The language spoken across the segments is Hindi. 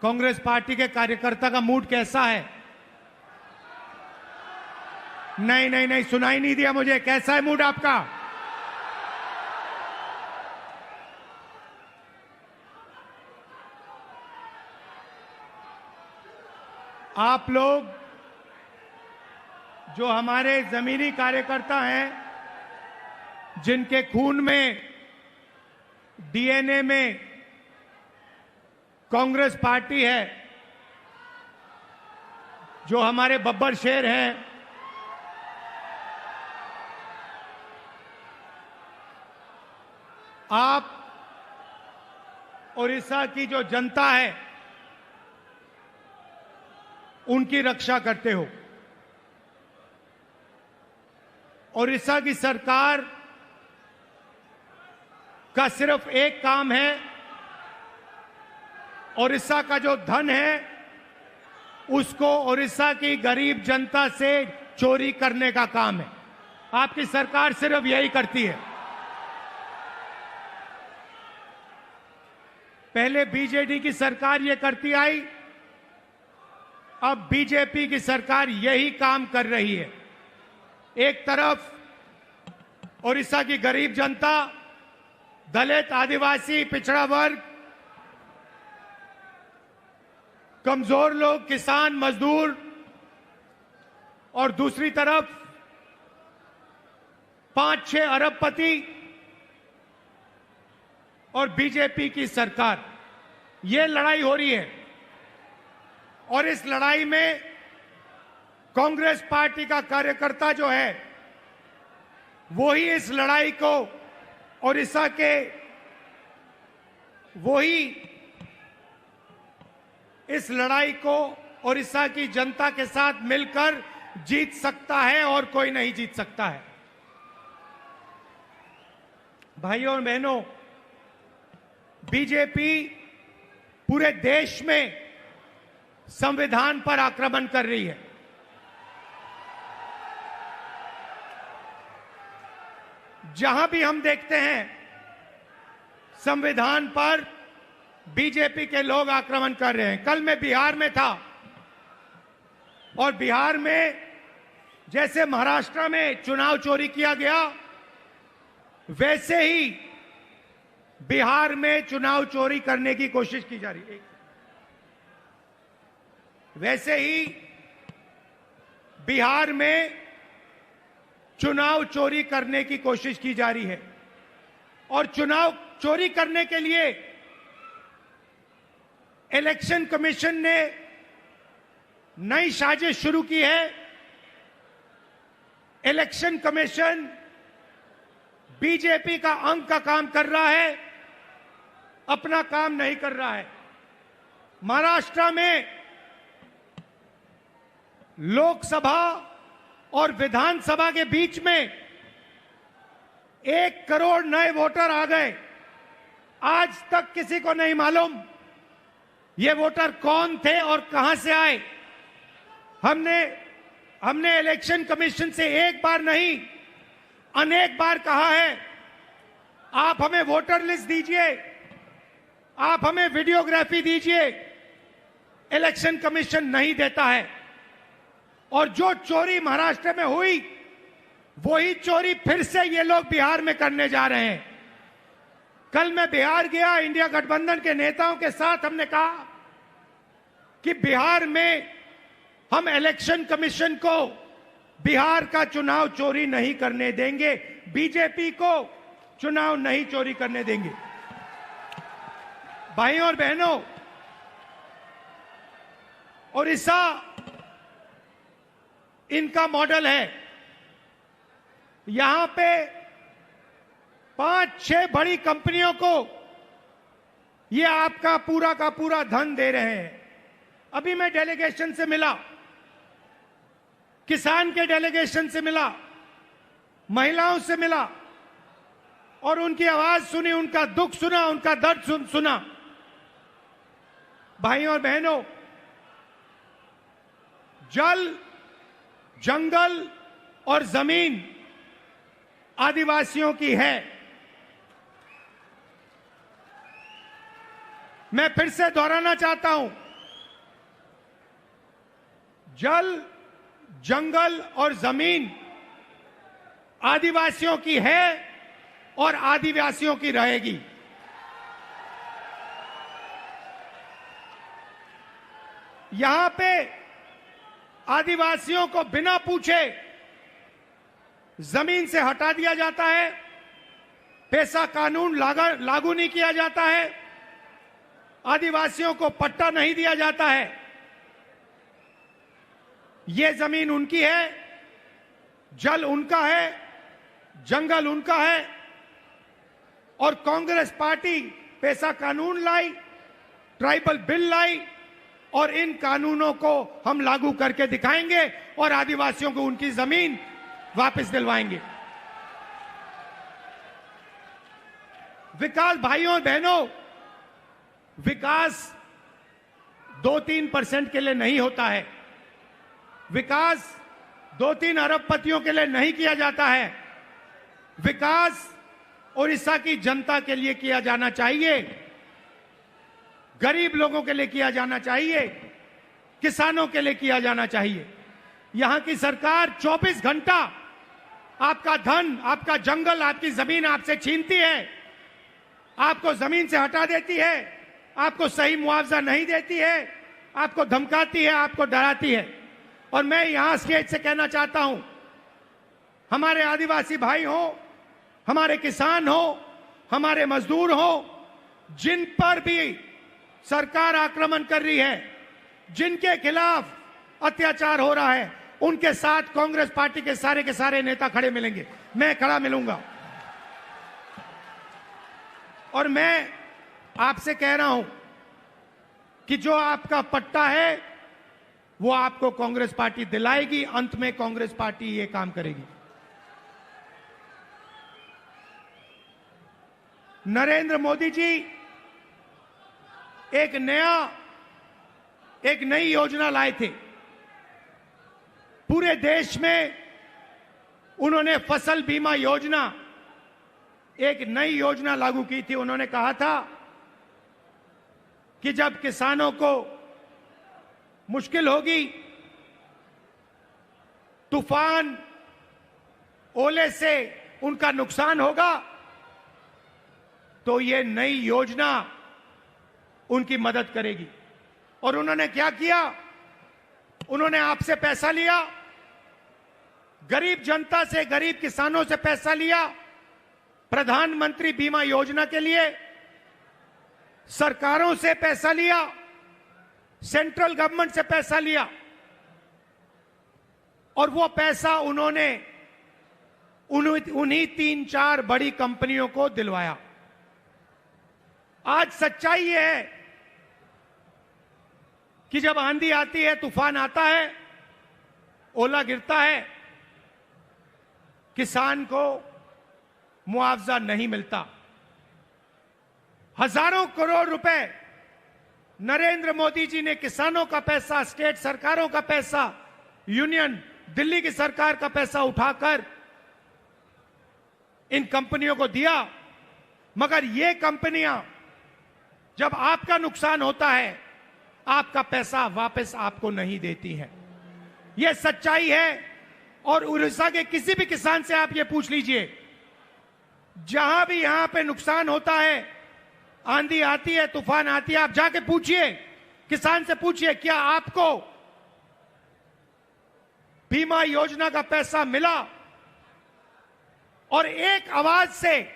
कांग्रेस पार्टी के कार्यकर्ता का मूड कैसा है? नहीं नहीं नहीं, सुनाई नहीं दिया मुझे। कैसा है मूड आपका? आप लोग जो हमारे जमीनी कार्यकर्ता हैं, जिनके खून में, डीएनए में कांग्रेस पार्टी है, जो हमारे बब्बर शेर हैं, आप ओडिशा की जो जनता है उनकी रक्षा करते हो। ओडिशा की सरकार का सिर्फ एक काम है, ओडिशा का जो धन है उसको ओडिशा की गरीब जनता से चोरी करने का काम है। आपकी सरकार सिर्फ यही करती है। पहले बीजेडी की सरकार ये करती आई, अब बीजेपी की सरकार यही काम कर रही है। एक तरफ ओडिशा की गरीब जनता, दलित, आदिवासी, पिछड़ा वर्ग, कमजोर लोग, किसान, मजदूर, और दूसरी तरफ 5-6 अरबपति और बीजेपी की सरकार। ये लड़ाई हो रही है और इस लड़ाई में कांग्रेस पार्टी का कार्यकर्ता जो है वो ही इस लड़ाई को ओडिशा के, वो ही इस लड़ाई को ओडिशा की जनता के साथ मिलकर जीत सकता है और कोई नहीं जीत सकता है। भाइयों और बहनों, बीजेपी पूरे देश में संविधान पर आक्रमण कर रही है। जहां भी हम देखते हैं संविधान पर बीजेपी के लोग आक्रमण कर रहे हैं। कल मैं बिहार में था और बिहार में जैसे महाराष्ट्र में चुनाव चोरी किया गया, वैसे ही बिहार में चुनाव चोरी करने की कोशिश की जा रही है। वैसे ही बिहार में चुनाव चोरी करने की कोशिश की जा रही है और चुनाव चोरी करने के लिए इलेक्शन कमीशन ने नई साजिश शुरू की है। इलेक्शन कमीशन बीजेपी का अंग का काम कर रहा है, अपना काम नहीं कर रहा है। महाराष्ट्र में लोकसभा और विधानसभा के बीच में 1 करोड़ नए वोटर आ गए। आज तक किसी को नहीं मालूम ये वोटर कौन थे और कहां से आए। हमने इलेक्शन कमीशन से एक बार नहीं, अनेक बार कहा है, आप हमें वोटर लिस्ट दीजिए, आप हमें वीडियोग्राफी दीजिए। इलेक्शन कमीशन नहीं देता है और जो चोरी महाराष्ट्र में हुई वही चोरी फिर से ये लोग बिहार में करने जा रहे हैं। कल मैं बिहार गया, इंडिया गठबंधन के नेताओं के साथ हमने कहा कि बिहार में हम इलेक्शन कमीशन को बिहार का चुनाव चोरी नहीं करने देंगे, बीजेपी को चुनाव नहीं चोरी करने देंगे। भाइयों और बहनों, ओडिशा इनका मॉडल है। यहां पे 5-6 बड़ी कंपनियों को ये आपका पूरा का पूरा धन दे रहे हैं। अभी मैं डेलीगेशन से मिला, किसान के डेलीगेशन से मिला, महिलाओं से मिला और उनकी आवाज सुनी, उनका दुख सुना, उनका दर्द सुना। भाइयों और बहनों, जल, जंगल और जमीन आदिवासियों की है। मैं फिर से दोहराना चाहता हूं, जल, जंगल और जमीन आदिवासियों की है और आदिवासियों की रहेगी। यहां पे आदिवासियों को बिना पूछे जमीन से हटा दिया जाता है, पेसा कानून लागू नहीं किया जाता है, आदिवासियों को पट्टा नहीं दिया जाता है। ये जमीन उनकी है, जल उनका है, जंगल उनका है, और कांग्रेस पार्टी पेसा कानून लाई, ट्राइबल बिल लाई, और इन कानूनों को हम लागू करके दिखाएंगे और आदिवासियों को उनकी जमीन वापस दिलवाएंगे। विकास भाइयों और बहनों, विकास 2-3% के लिए नहीं होता है। विकास 2-3 अरबपतियों के लिए नहीं किया जाता है। विकास उड़ीसा की जनता के लिए किया जाना चाहिए, गरीब लोगों के लिए किया जाना चाहिए, किसानों के लिए किया जाना चाहिए। यहां की सरकार 24 घंटा आपका धन, आपका जंगल, आपकी जमीन आपसे छीनती है, आपको जमीन से हटा देती है, आपको सही मुआवजा नहीं देती है, आपको धमकाती है, आपको डराती है। और मैं यहां स्टेज से कहना चाहता हूं, हमारे आदिवासी भाई हो, हमारे किसान हो, हमारे मजदूर हो, जिन पर भी सरकार आक्रमण कर रही है, जिनके खिलाफ अत्याचार हो रहा है, उनके साथ कांग्रेस पार्टी के सारे नेता खड़े मिलेंगे। मैं खड़ा मिलूंगा। और मैं आपसे कह रहा हूं कि जो आपका पट्टा है वो आपको कांग्रेस पार्टी दिलाएगी। अंत में कांग्रेस पार्टी ये काम करेगी। नरेंद्र मोदी जी एक नई योजना लाए थे। पूरे देश में उन्होंने फसल बीमा योजना, एक नई योजना लागू की थी। उन्होंने कहा था कि जब किसानों को मुश्किल होगी, तूफान, ओले से उनका नुकसान होगा, तो ये नई योजना उनकी मदद करेगी। और उन्होंने क्या किया? उन्होंने आपसे पैसा लिया, गरीब जनता से, गरीब किसानों से पैसा लिया, प्रधानमंत्री बीमा योजना के लिए सरकारों से पैसा लिया, सेंट्रल गवर्नमेंट से पैसा लिया, और वो पैसा उन्होंने उन्हीं 3-4 बड़ी कंपनियों को दिलवाया। आज सच्चाई ये है कि जब आंधी आती है, तूफान आता है, ओला गिरता है, किसान को मुआवजा नहीं मिलता। हजारों करोड़ रुपए नरेंद्र मोदी जी ने किसानों का पैसा, स्टेट सरकारों का पैसा, यूनियन दिल्ली की सरकार का पैसा उठाकर इन कंपनियों को दिया। मगर ये कंपनियां जब आपका नुकसान होता है, आपका पैसा वापस आपको नहीं देती हैं। यह सच्चाई है। और उड़ीसा के किसी भी किसान से आप ये पूछ लीजिए, जहां भी यहां पे नुकसान होता है, आंधी आती है, तूफान आती है, आप जाके पूछिए, किसान से पूछिए, क्या आपको बीमा योजना का पैसा मिला? और एक आवाज से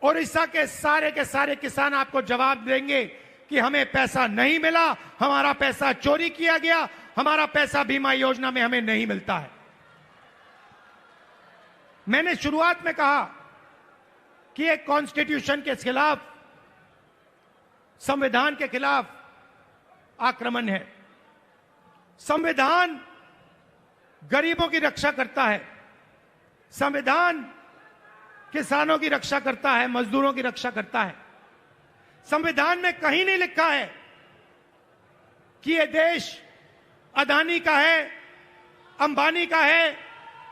उड़ीसा के सारे किसान आपको जवाब देंगे कि हमें पैसा नहीं मिला, हमारा पैसा चोरी किया गया, हमारा पैसा बीमा योजना में हमें नहीं मिलता है। मैंने शुरुआत में कहा कि एक कॉन्स्टिट्यूशन के खिलाफ, संविधान के खिलाफ आक्रमण है। संविधान गरीबों की रक्षा करता है, संविधान किसानों की रक्षा करता है, मजदूरों की रक्षा करता है। संविधान में कहीं नहीं लिखा है कि यह देश अदानी का है, अंबानी का है,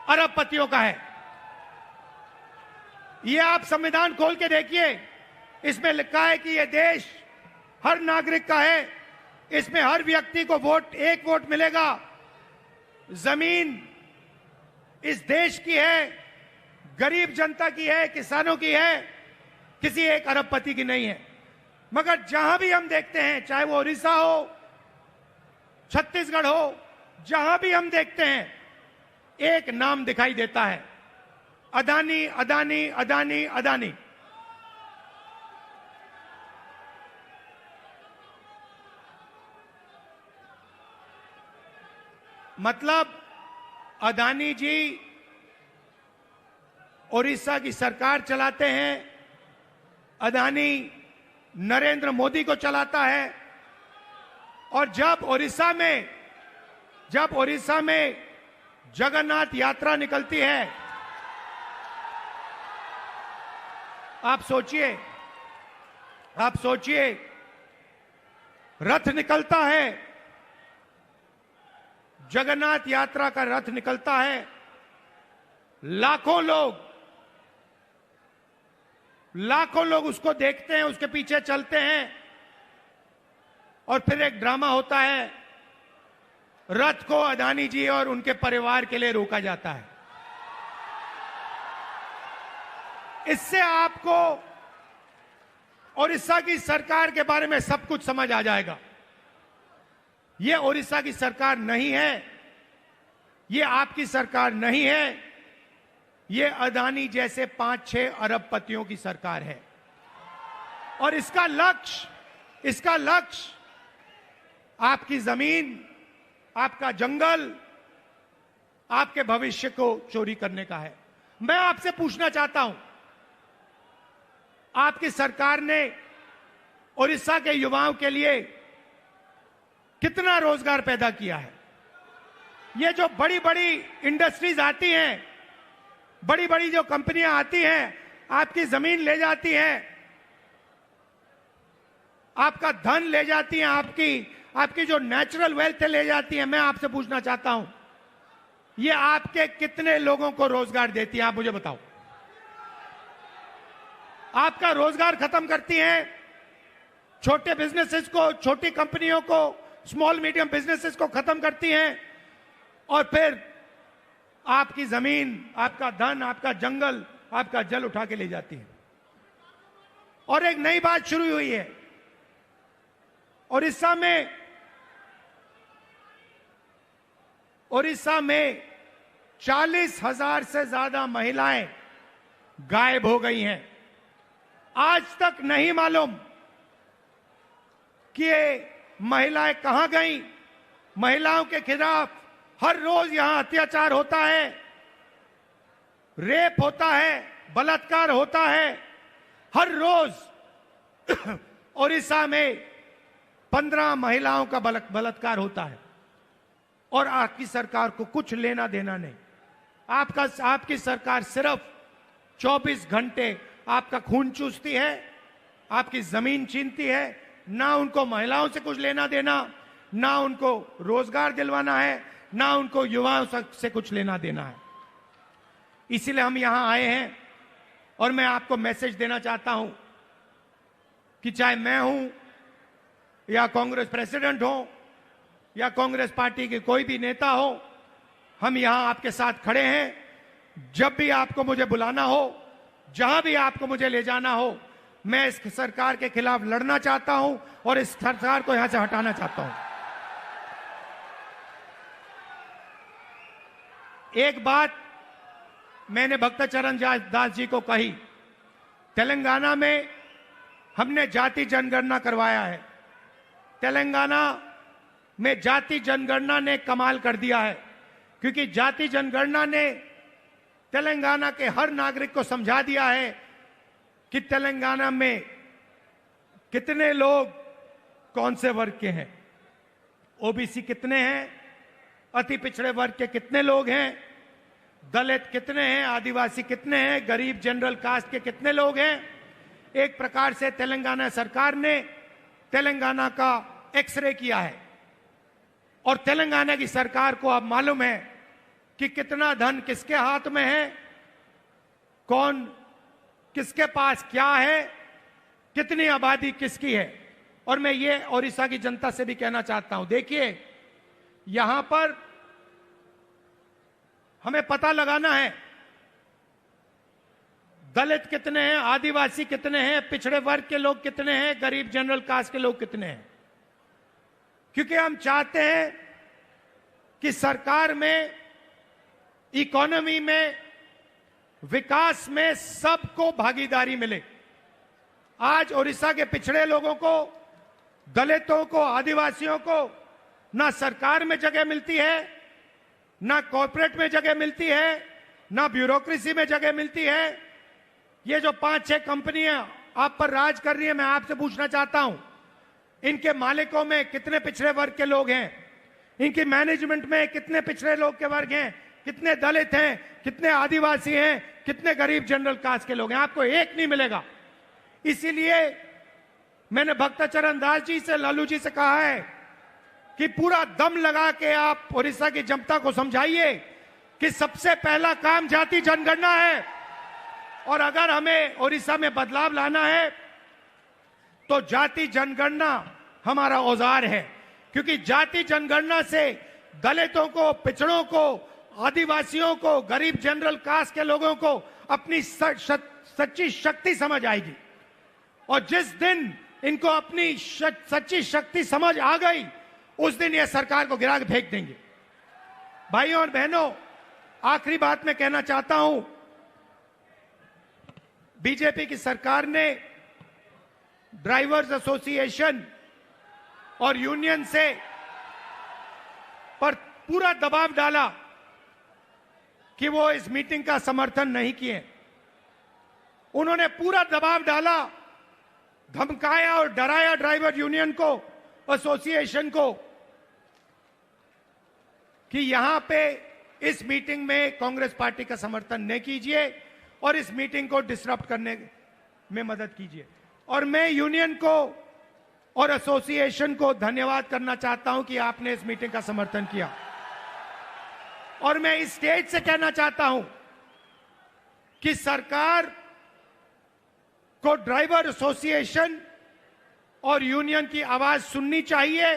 अरबपतियों का है। यह आप संविधान खोल के देखिए, इसमें लिखा है कि यह देश हर नागरिक का है, इसमें हर व्यक्ति को वोट, एक वोट मिलेगा। जमीन इस देश की है, गरीब जनता की है, किसानों की है, किसी एक अरबपति की नहीं है। मगर जहां भी हम देखते हैं, चाहे वो उड़ीसा हो, छत्तीसगढ़ हो, जहां भी हम देखते हैं, एक नाम दिखाई देता है, अदानी, अदानी, अदानी, अदानी। मतलब अदानी जी उड़ीसा की सरकार चलाते हैं, अदानी नरेंद्र मोदी को चलाता है। और जब उड़ीसा में जगन्नाथ यात्रा निकलती है, आप सोचिए रथ निकलता है, जगन्नाथ यात्रा का रथ निकलता है, लाखों लोग उसको देखते हैं, उसके पीछे चलते हैं, और फिर एक ड्रामा होता है, रथ को अदानी जी और उनके परिवार के लिए रोका जाता है। इससे आपको उड़ीसा की सरकार के बारे में सब कुछ समझ आ जाएगा। ये उड़ीसा की सरकार नहीं है, ये आपकी सरकार नहीं है, ये अदानी जैसे 5-6 अरबपतियों की सरकार है। और इसका लक्ष्य आपकी जमीन, आपका जंगल, आपके भविष्य को चोरी करने का है। मैं आपसे पूछना चाहता हूं, आपकी सरकार ने उड़ीसा के युवाओं के लिए कितना रोजगार पैदा किया है? ये जो बड़ी बड़ी इंडस्ट्रीज आती हैं, बड़ी बड़ी जो कंपनियां आती हैं, आपकी जमीन ले जाती हैं, आपका धन ले जाती हैं, आपकी जो नेचुरल वेल्थ ले जाती है। मैं आपसे पूछना चाहता हूं, ये आपके कितने लोगों को रोजगार देती है? आप मुझे बताओ। आपका रोजगार खत्म करती हैं, छोटे बिजनेसेस को, छोटी कंपनियों को, स्मॉल मीडियम बिजनेसेस को खत्म करती हैं, और फिर आपकी जमीन, आपका धन, आपका जंगल, आपका जल उठा के ले जाती है। और एक नई बात शुरू हुई है, उड़ीसा में 40,000 से ज्यादा महिलाएं गायब हो गई हैं। आज तक नहीं मालूम कि ये महिलाएं कहां गईं। महिलाओं के खिलाफ हर रोज यहां अत्याचार होता है, रेप होता है, बलात्कार होता है। हर रोज उड़ीसा में 15 महिलाओं का बलात्कार होता है, और आपकी सरकार को कुछ लेना देना नहीं। आपकी सरकार सिर्फ 24 घंटे आपका खून चूसती है, आपकी जमीन छीनती है। ना उनको महिलाओं से कुछ लेना देना, ना उनको रोजगार दिलवाना है, ना उनको युवाओं से कुछ लेना देना है। इसीलिए हम यहां आए हैं, और मैं आपको मैसेज देना चाहता हूं कि चाहे मैं हूं, या कांग्रेस प्रेसिडेंट हो, या कांग्रेस पार्टी के कोई भी नेता हो, हम यहां आपके साथ खड़े हैं। जब भी आपको मुझे बुलाना हो, जहां भी आपको मुझे ले जाना हो, मैं इस सरकार के खिलाफ लड़ना चाहता हूं, और इस सरकार को यहां से हटाना चाहता हूं। एक बात मैंने भक्तचरण दास जी को कही, तेलंगाना में हमने जाति जनगणना करवाया है। तेलंगाना में जाति जनगणना ने कमाल कर दिया है, क्योंकि जाति जनगणना ने तेलंगाना के हर नागरिक को समझा दिया है कि तेलंगाना में कितने लोग कौन से वर्ग के हैं, ओबीसी कितने हैं, अति पिछड़े वर्ग के कितने लोग हैं, दलित कितने हैं, आदिवासी कितने हैं, गरीब जनरल कास्ट के कितने लोग हैं। एक प्रकार से तेलंगाना सरकार ने तेलंगाना का एक्सरे किया है, और तेलंगाना की सरकार को अब मालूम है कि कितना धन किसके हाथ में है, कौन किसके पास क्या है, कितनी आबादी किसकी है। और मैं ये ओडिशा की जनता से भी कहना चाहता हूं, देखिए यहां पर हमें पता लगाना है दलित कितने हैं, आदिवासी कितने हैं, पिछड़े वर्ग के लोग कितने हैं, गरीब जनरल कास्ट के लोग कितने हैं। क्योंकि हम चाहते हैं कि सरकार में, इकोनॉमी में, विकास में सबको भागीदारी मिले। आज ओडिशा के पिछड़े लोगों को, दलितों को, आदिवासियों को ना सरकार में जगह मिलती है, ना कॉर्पोरेट में जगह मिलती है, ना ब्यूरोक्रेसी में जगह मिलती है। ये जो 5-6 कंपनियां आप पर राज कर रही है, मैं आपसे पूछना चाहता हूं, इनके मालिकों में कितने पिछड़े वर्ग के लोग हैं? इनकी मैनेजमेंट में कितने पिछड़े लोग के वर्ग हैं? कितने दलित हैं? कितने आदिवासी हैं? कितने गरीब जनरल कास्ट के लोग हैं? आपको एक नहीं मिलेगा। इसीलिए मैंने भक्तचरण दास जी से, लालू जी से कहा है कि पूरा दम लगा के आप ओडिशा की जनता को समझाइए कि सबसे पहला काम जाति जनगणना है, और अगर हमें ओडिशा में बदलाव लाना है तो जाति जनगणना हमारा औजार है। क्योंकि जाति जनगणना से दलितों को, पिछड़ों को, आदिवासियों को, गरीब जनरल कास्ट के लोगों को अपनी सच्ची शक्ति समझ आएगी। और जिस दिन इनको अपनी सच्ची शक्ति समझ आ गई, उस दिन ये सरकार को गिरा के फेंक देंगे। भाइयों और बहनों, आखिरी बात मैं कहना चाहता हूं, बीजेपी की सरकार ने ड्राइवर्स एसोसिएशन और यूनियन से पर पूरा दबाव डाला कि वो इस मीटिंग का समर्थन नहीं किए। उन्होंने पूरा दबाव डाला, धमकाया और डराया ड्राइवर यूनियन को, एसोसिएशन को, कि यहां पे इस मीटिंग में कांग्रेस पार्टी का समर्थन न कीजिए और इस मीटिंग को डिसरप्ट करने में मदद कीजिए। और मैं यूनियन को और एसोसिएशन को धन्यवाद करना चाहता हूं कि आपने इस मीटिंग का समर्थन किया। और मैं इस स्टेज से कहना चाहता हूं कि सरकार को ड्राइवर एसोसिएशन और यूनियन की आवाज सुननी चाहिए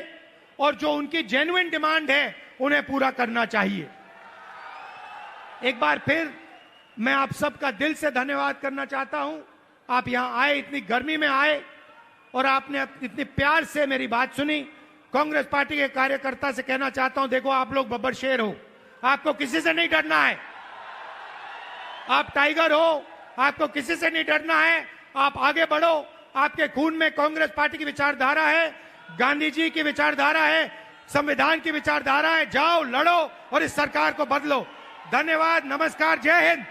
और जो उनकी जेन्युइन डिमांड है उन्हें पूरा करना चाहिए। एक बार फिर मैं आप सबका दिल से धन्यवाद करना चाहता हूं। आप यहां आए, इतनी गर्मी में आए और आपने इतनी प्यार से मेरी बात सुनी। कांग्रेस पार्टी के कार्यकर्ता से कहना चाहता हूं, देखो आप लोग बब्बर शेर हो, आपको किसी से नहीं डरना है। आप टाइगर हो, आपको किसी से नहीं डरना है। आप आगे बढ़ो, आपके खून में कांग्रेस पार्टी की विचारधारा है, गांधी जी की विचारधारा है, संविधान की विचारधारा है। जाओ, लड़ो और इस सरकार को बदलो। धन्यवाद, नमस्कार, जय हिंद।